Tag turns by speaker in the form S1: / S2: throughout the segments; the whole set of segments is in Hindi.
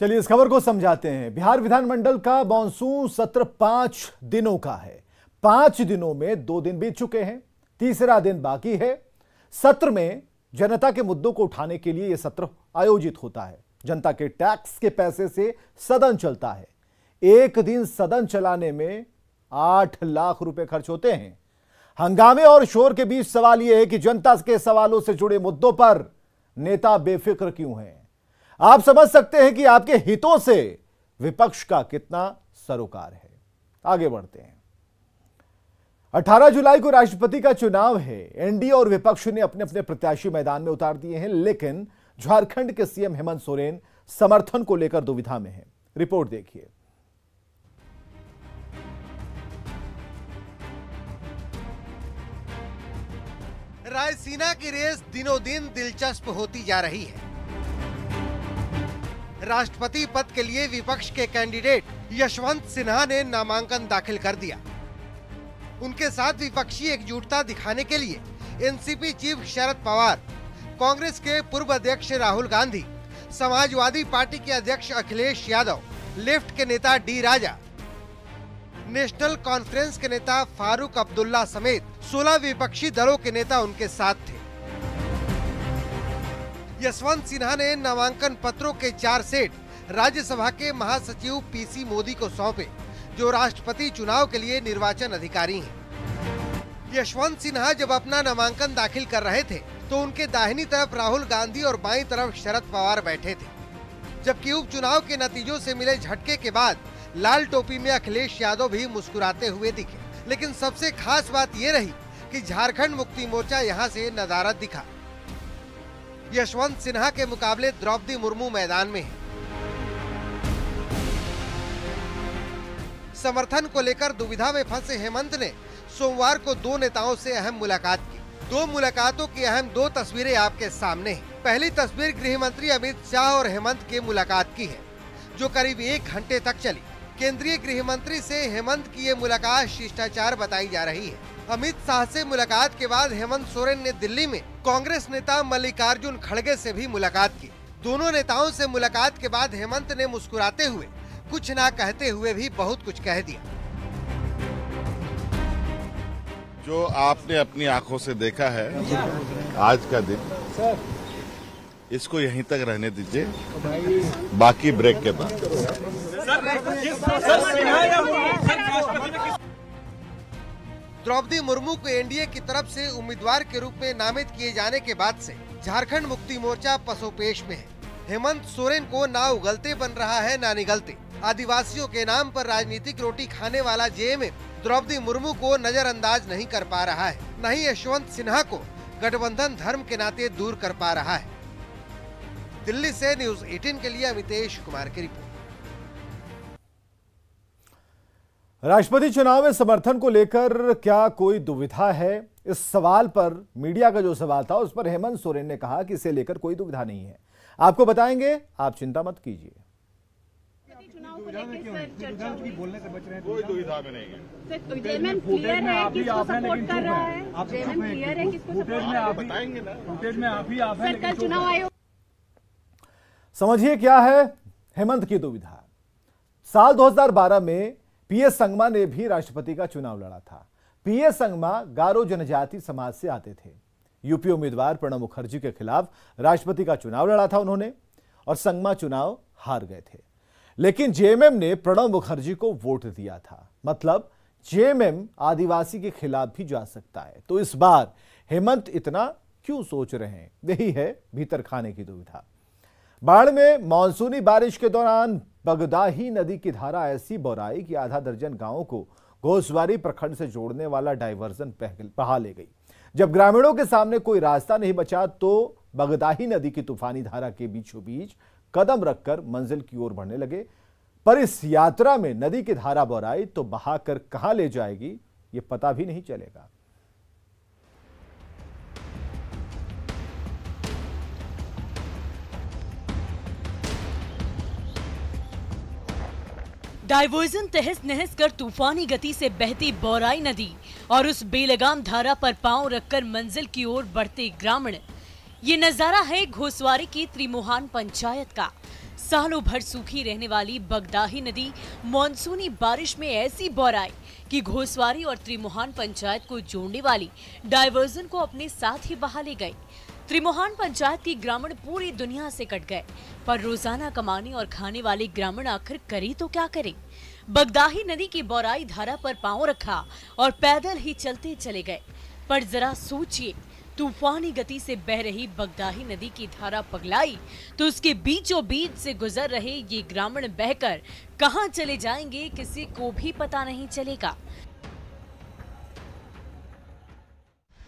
S1: चलिए इस खबर को समझाते हैं। बिहार विधानमंडल का मॉनसून सत्र 5 दिनों का है। 5 दिनों में 2 दिन बीत चुके हैं, तीसरा दिन बाकी है। सत्र में जनता के मुद्दों को उठाने के लिए यह सत्र आयोजित होता है। जनता के टैक्स के पैसे से सदन चलता है। एक दिन सदन चलाने में 8 लाख रुपए खर्च होते हैं। हंगामे और शोर के बीच सवाल यह है कि जनता के सवालों से जुड़े मुद्दों पर नेता बेफिक्र क्यों हैं। आप समझ सकते हैं कि आपके हितों से विपक्ष का कितना सरोकार है। आगे बढ़ते हैं। 18 जुलाई को राष्ट्रपति का चुनाव है। एनडीए और विपक्ष ने अपने अपने प्रत्याशी मैदान में उतार दिए हैं, लेकिन झारखंड के सीएम हेमंत सोरेन समर्थन को लेकर दुविधा में हैं। रिपोर्ट देखिए।
S2: रायसीना की रेस दिनों दिन दिलचस्प होती जा रही है। राष्ट्रपति पद के लिए विपक्ष के कैंडिडेट यशवंत सिन्हा ने नामांकन दाखिल कर दिया। उनके साथ विपक्षी एकजुटता दिखाने के लिए एनसीपी चीफ शरद पवार, कांग्रेस के पूर्व अध्यक्ष राहुल गांधी, समाजवादी पार्टी के अध्यक्ष अखिलेश यादव, लेफ्ट के नेता डी राजा, नेशनल कॉन्फ्रेंस के नेता फारूक अब्दुल्ला समेत 16 विपक्षी दलों के नेता उनके साथ थे। यशवंत सिन्हा ने नामांकन पत्रों के 4 सेट राज्यसभा के महासचिव पीसी मोदी को सौंपे, जो राष्ट्रपति चुनाव के लिए निर्वाचन अधिकारी हैं। यशवंत सिन्हा जब अपना नामांकन दाखिल कर रहे थे तो उनके दाहिनी तरफ राहुल गांधी और बाईं तरफ शरद पवार बैठे थे, जबकि उपचुनाव के नतीजों से मिले झटके के बाद लाल टोपी में अखिलेश यादव भी मुस्कुराते हुए दिखे। लेकिन सबसे खास बात ये रही कि झारखंड मुक्ति मोर्चा यहाँ से नदारद दिखा। यशवंत सिन्हा के मुकाबले द्रौपदी मुर्मू मैदान में है। समर्थन को लेकर दुविधा में फंसे हेमंत ने सोमवार को 2 नेताओं से अहम मुलाकात की। 2 मुलाकातों की अहम 2 तस्वीरें आपके सामने हैं। पहली तस्वीर गृह मंत्री अमित शाह और हेमंत के मुलाकात की है, जो करीब 1 घंटे तक चली। केंद्रीय गृह मंत्री से हेमंत की ये मुलाकात शिष्टाचार बताई जा रही है। अमित शाह से मुलाकात के बाद हेमंत सोरेन ने दिल्ली में कांग्रेस नेता मल्लिकार्जुन खड़गे से भी मुलाकात की। दोनों नेताओं से मुलाकात के बाद हेमंत ने मुस्कुराते हुए, कुछ ना कहते हुए भी बहुत कुछ कह दिया।
S3: जो आपने अपनी आंखों से देखा है आज का दिन, इसको यहीं तक रहने दीजिए, बाकी ब्रेक के बाद।
S2: द्रौपदी मुर्मू को एनडीए की तरफ से उम्मीदवार के रूप में नामित किए जाने के बाद से झारखंड मुक्ति मोर्चा पसोपेश में है। हेमंत सोरेन को ना उगलते बन रहा है ना निगलते। आदिवासियों के नाम पर राजनीतिक रोटी खाने वाला जेएमएम द्रौपदी मुर्मू को नजरअंदाज नहीं कर पा रहा है, न ही यशवंत सिन्हा को गठबंधन धर्म के नाते दूर कर पा रहा है। दिल्ली से न्यूज 18 के लिए अमितेश कुमार की रिपोर्ट।
S1: राष्ट्रपति चुनाव में समर्थन को लेकर क्या कोई दुविधा है? इस सवाल पर मीडिया का जो सवाल था उस पर हेमंत सोरेन ने कहा कि इसे लेकर कोई दुविधा नहीं है। आपको बताएंगे, आप चिंता मत कीजिए।
S3: बोलने से बच रहे हैं, कोई दुविधा में नहीं है। बताएंगे ना।
S4: चुनाव आयोग
S1: समझिए क्या है हेमंत की दुविधा। साल 2012 में पीएस संगमा ने भी राष्ट्रपति का चुनाव लड़ा था। पीएस संगमा गारो जनजाति समाज से आते थे। यूपी उम्मीदवार प्रणब मुखर्जी के खिलाफ राष्ट्रपति का चुनाव लड़ा था उन्होंने, और संगमा चुनाव हार गए थे। लेकिन जेएमएम ने प्रणब मुखर्जी को वोट दिया था। मतलब जेएमएम आदिवासी के खिलाफ भी जा सकता है। तो इस बार हेमंत इतना क्यों सोच रहे हैं? यही है भीतर खाने की दुविधा। बाढ़ में मानसूनी बारिश के दौरान बगदाही नदी की धारा ऐसी बौराई कि आधा दर्जन गांवों को घोसवारी प्रखंड से जोड़ने वाला डायवर्जन बहा ले गई। जब ग्रामीणों के सामने कोई रास्ता नहीं बचा तो बगदाही नदी की तूफानी धारा के बीचों बीच कदम रखकर मंजिल की ओर बढ़ने लगे। पर इस यात्रा में नदी की धारा बौराई तो बहाकर कहां ले जाएगी ये पता भी नहीं चलेगा।
S5: डायवर्जन तहस नहस कर तूफानी गति से बहती बौराई नदी और उस बेलगाम धारा पर पांव रखकर मंजिल की ओर बढ़ते ग्रामीण। ये नजारा है घोसवारी की त्रिमोहान पंचायत का। सालों भर सूखी रहने वाली बगदाही नदी मानसूनी बारिश में ऐसी बौराई कि घोसवारी और त्रिमोहान पंचायत को जोड़ने वाली डायवर्जन को अपने साथ ही बहा ले गई। त्रिमोहान पंचायत के ग्रामीण पूरी दुनिया से कट गए, पर रोजाना कमाने और खाने वाले ग्रामीण आखिर करें तो क्या करें। बगदाही नदी की बौराई धारा पर पांव रखा और पैदल ही चलते चले गए। पर जरा सोचिए, तूफानी गति से बह रही बगदाही नदी की धारा पगलाई तो उसके बीचों बीच से गुजर रहे ये ग्रामीण बहकर कहां चले जाएंगे किसी को भी पता नहीं चलेगा।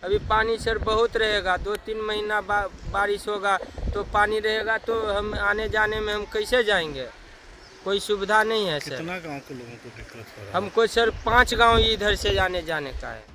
S4: अभी पानी सर बहुत रहेगा, 2-3 महीना बारिश होगा तो पानी रहेगा, तो हम आने जाने में हम कैसे जाएंगे? कोई सुविधा नहीं है सर।
S6: कितना गांव के लोगों को दिक्कत हो रहा है?
S4: हमको सर 5 गांव इधर से जाने का है।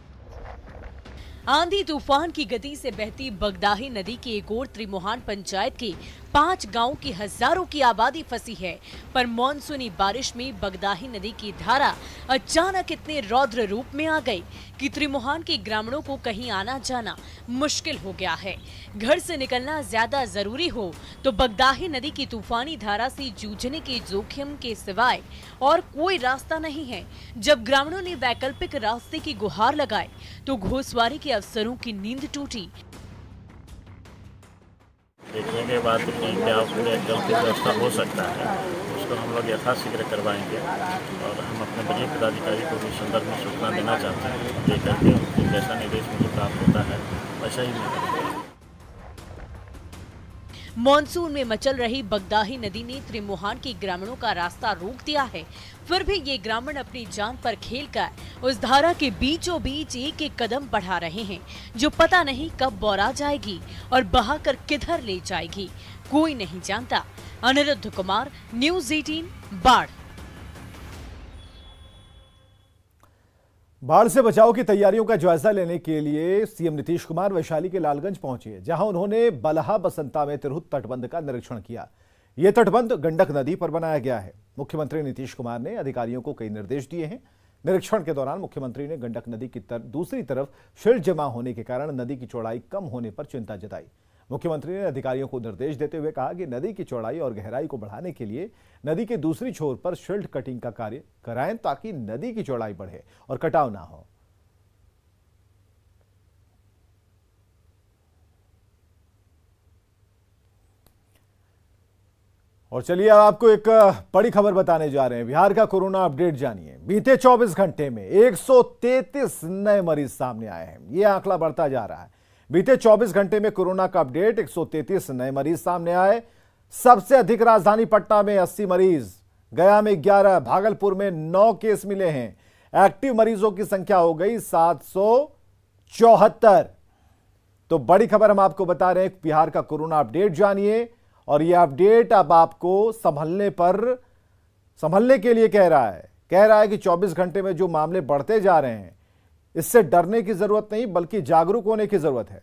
S5: आंधी तूफान की गति से बहती बगदाही नदी की एक ओर त्रिमोहान पंचायत के 5 गांवों की हजारों की आबादी फंसी है, पर मानसूनी बारिश में बगदाही नदी की धारा अचानक इतने रौद्र रूप में आ गई कि त्रिमोहान के ग्रामीणों को कहीं आना जाना मुश्किल हो गया है। घर से निकलना ज्यादा जरूरी हो तो बगदाही नदी की तूफानी धारा से जूझने के जोखिम के सिवाय और कोई रास्ता नहीं है। जब ग्रामीणों ने वैकल्पिक रास्ते की गुहार लगाई तो घोसवारी के अफसरों की नींद टूटी।
S7: देखने के बाद क्या जल्द व्यवस्था हो सकता है, उसको हम लोग यथाशीघ्र करवाएंगे और हम अपने वरीय पदाधिकारी को भी संदर्भ में सूचना देना चाहते हैं। ये करके उनके जैसा निर्देश मुझे प्राप्त होता है वैसा ही मैं करूँगा।
S5: मॉनसून में मचल रही बगदाही नदी ने त्रिमोहान के ग्रामीणों का रास्ता रोक दिया है, फिर भी ये ग्रामीण अपनी जान पर खेलकर उस धारा के बीचों बीच एक एक कदम बढ़ा रहे हैं, जो पता नहीं कब बौरा जाएगी और बहाकर किधर ले जाएगी, कोई नहीं जानता। अनिरुद्ध कुमार, न्यूज़ 18, बाढ़।
S1: बाढ़ से बचाव की तैयारियों का जायजा लेने के लिए सीएम नीतीश कुमार वैशाली के लालगंज पहुंचे, जहां उन्होंने बलहा बसंता में तिरहुत तटबंध का निरीक्षण किया। यह तटबंध गंडक नदी पर बनाया गया है। मुख्यमंत्री नीतीश कुमार ने अधिकारियों को कई निर्देश दिए हैं। निरीक्षण के दौरान मुख्यमंत्री ने गंडक नदी की दूसरी तरफ सिल्ट जमा होने के कारण नदी की चौड़ाई कम होने पर चिंता जताई। मुख्यमंत्री ने अधिकारियों को निर्देश देते हुए कहा कि नदी की चौड़ाई और गहराई को बढ़ाने के लिए नदी के दूसरी छोर पर शिल्ट कटिंग का कार्य कराएं, ताकि नदी की चौड़ाई बढ़े और कटाव ना हो। और चलिए अब आपको एक बड़ी खबर बताने जा रहे हैं। बिहार का कोरोना अपडेट जानिए। बीते 24 घंटे में 133 नए मरीज सामने आए हैं। यह आंकड़ा बढ़ता जा रहा है। बीते 24 घंटे में कोरोना का अपडेट 133 नए मरीज सामने आए। सबसे अधिक राजधानी पटना में 80 मरीज, गया में 11, भागलपुर में 9 केस मिले हैं। एक्टिव मरीजों की संख्या हो गई 774। तो बड़ी खबर हम आपको बता रहे हैं। बिहार का कोरोना अपडेट जानिए, और यह अपडेट अब आपको संभलने के लिए कह रहा है कि 24 घंटे में जो मामले बढ़ते जा रहे हैं, इससे डरने की जरूरत नहीं, बल्कि जागरूक होने की जरूरत है।